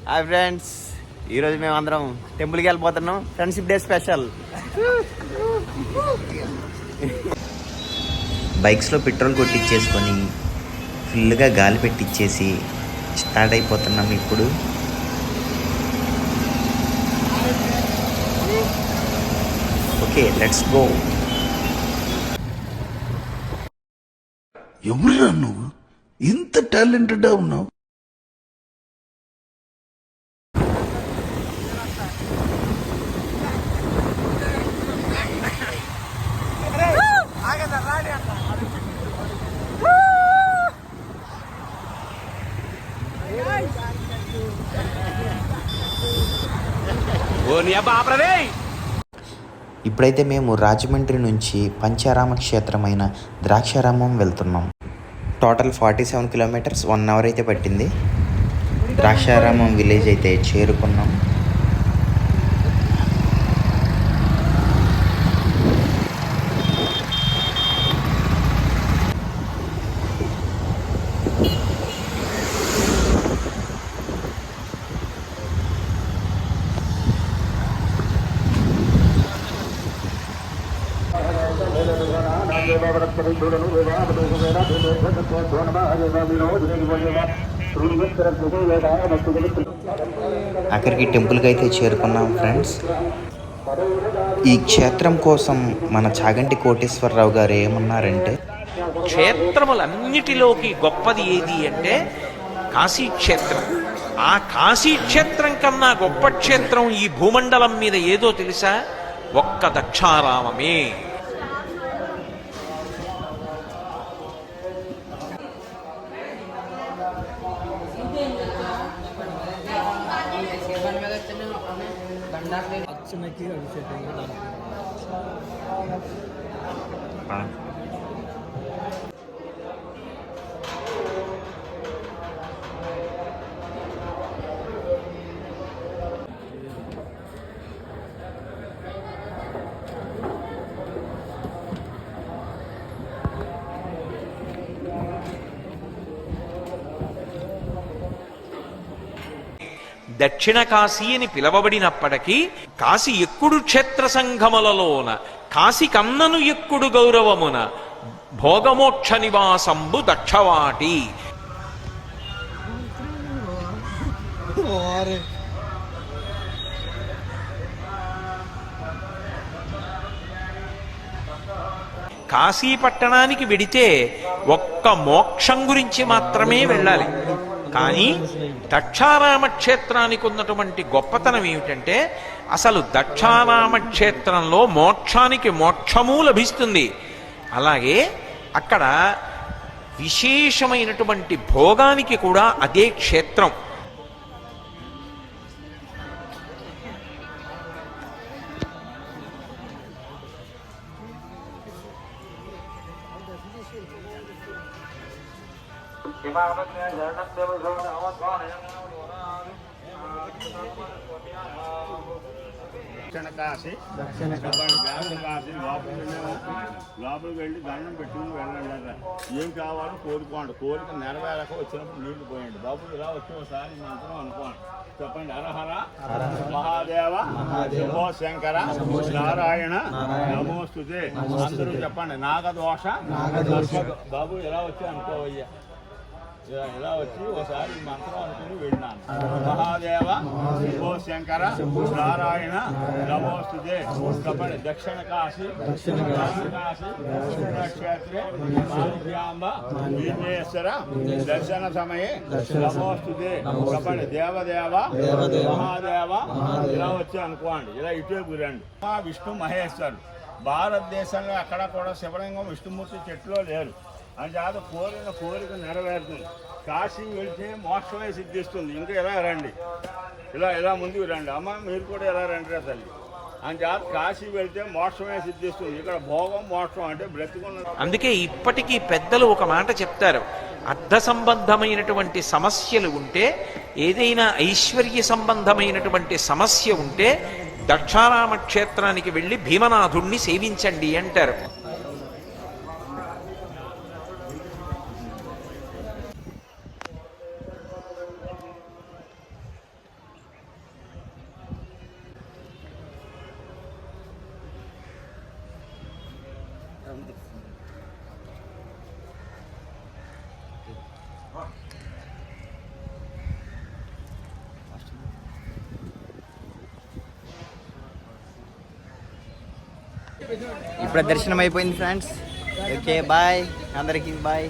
Hi friends, ఈరోజు మేము అందరం టెంపుల్కి వెళ్ళిపోతున్నాం. Friendship day special. బైక్స్లో పెట్రోల్ కొట్టించేసుకొని ఫుల్గా గాలి పెట్టించేసి స్టార్ట్ అయిపోతున్నాం ఇప్పుడు. Okay, let's go. ఎవరురా నువ్వు? ఇంత టాలెంటెడ్గా ఉన్నావు. ఇప్పుడైతే మేము రాజమండ్రి నుంచి పంచారామ క్షేత్రమైన ద్రాక్షారామం వెళ్తున్నాం. టోటల్ 47 కిలోమీటర్స్, 1 అవర్ అయితే పట్టింది. ద్రాక్షారామం విలేజ్ అయితే చేరుకున్నాం. అక్కడికి టెంపుల్కి అయితే చేరుకున్నాం ఫ్రెండ్స్. ఈ క్షేత్రం కోసం మన చాగంటి కోటేశ్వరరావు గారు ఏమన్నారంటే, క్షేత్రములన్నిటిలోకి గొప్పది ఏది అంటే కాశీక్షేత్రం. ఆ కాశీక్షేత్రం కన్నా గొప్ప క్షేత్రం ఈ భూమండలం మీద ఏదో తెలుసా? ఒక్క దక్షారామమే. దక్షిణ కాశీ అని పిలవబడినప్పటికీ కాశీ ఎక్కుడు క్షేత్ర సంఘములలోన కాశీ కన్నను ఎక్కుడు గౌరవమున భోగమోక్ష నివాసంబు దక్షవాటి. కాశీ పట్టణానికి వెడితే ఒక్క మోక్షం గురించి మాత్రమే వెళ్ళాలి. కానీ దక్షారామ క్షేత్రానికి ఉన్నటువంటి గొప్పతనం ఏమిటంటే అసలు దక్షారామ క్షేత్రంలో మోక్షానికి మోక్షము లభిస్తుంది. అలాగే అక్కడ విశేషమైనటువంటి భోగానికి కూడా అదే క్షేత్రం. లోపలికి వెళ్ళి దండం పెట్టుకుని వెళ్ళండి. ఏం కావాలో కోరుకోండి. కోరిక నెరవేరక వచ్చినప్పుడు నీళ్లు పోయండి. బాబు ఇలా వచ్చి ఒకసారి మంత్రం అనుకోండి. చెప్పండి. హరహర మహాదేవ శంభో శంకర నారాయణ నమోస్తుతే. అందరూ చెప్పండి. నాగదోష. బాబు ఇలా వచ్చి అనుకోవయ్యా. ఇలా వచ్చి ఒకసారి మంత్రం అనుకుని వెళ్ళినాను. మహాదేవ శంభో శంకర నారాయణ నమోస్తుతే. చెప్పండి. దక్షిణ కాశీ క్షేత్రే మాధ్యాంబ విఘ్నేశ్వర దర్శన సమయే నమోస్తుతే. చెప్పండి. దేవదేవ మహాదేవ. ఇలా వచ్చి అనుకోండి. ఇలా ఇటే గురండి. విష్ణు మహేశ్వరుడు. భారతదేశంలో అక్కడ కూడా శివలింగం విష్ణుమూర్తి చెట్టులో లేరు. అంచేత కోరిన కోరిక నెరవేరుతుంది. కాశీ వెళ్తే మోక్షమే సిద్ధిస్తుంది. ఇంకా ఎలా రండి, ఇలా ముందుకు రండి. అమ్మ మీరు కూడా ఎలా రండి రా తల్లి. అంచేత కాశీ వెళ్తే మోక్షమే సిద్ధిస్తుంది. ఇక్కడ భోగం మోక్షం అంటే బ్రతికున్న. అందుకే ఇప్పటికీ పెద్దలు ఒక మాట చెప్తారు. అర్థ సంబంధమైనటువంటి సమస్యలు ఉంటే, ఏదైనా ఐశ్వర్య సంబంధమైనటువంటి సమస్య ఉంటే దక్షారామ క్షేత్రానికి వెళ్ళి భీమనాథుణ్ణి సేవించండి అంటారు. ఇప్పుడు దర్శనం అయిపోయింది ఫ్రెండ్స్. ఓకే బాయ్ అందరికి బాయ్.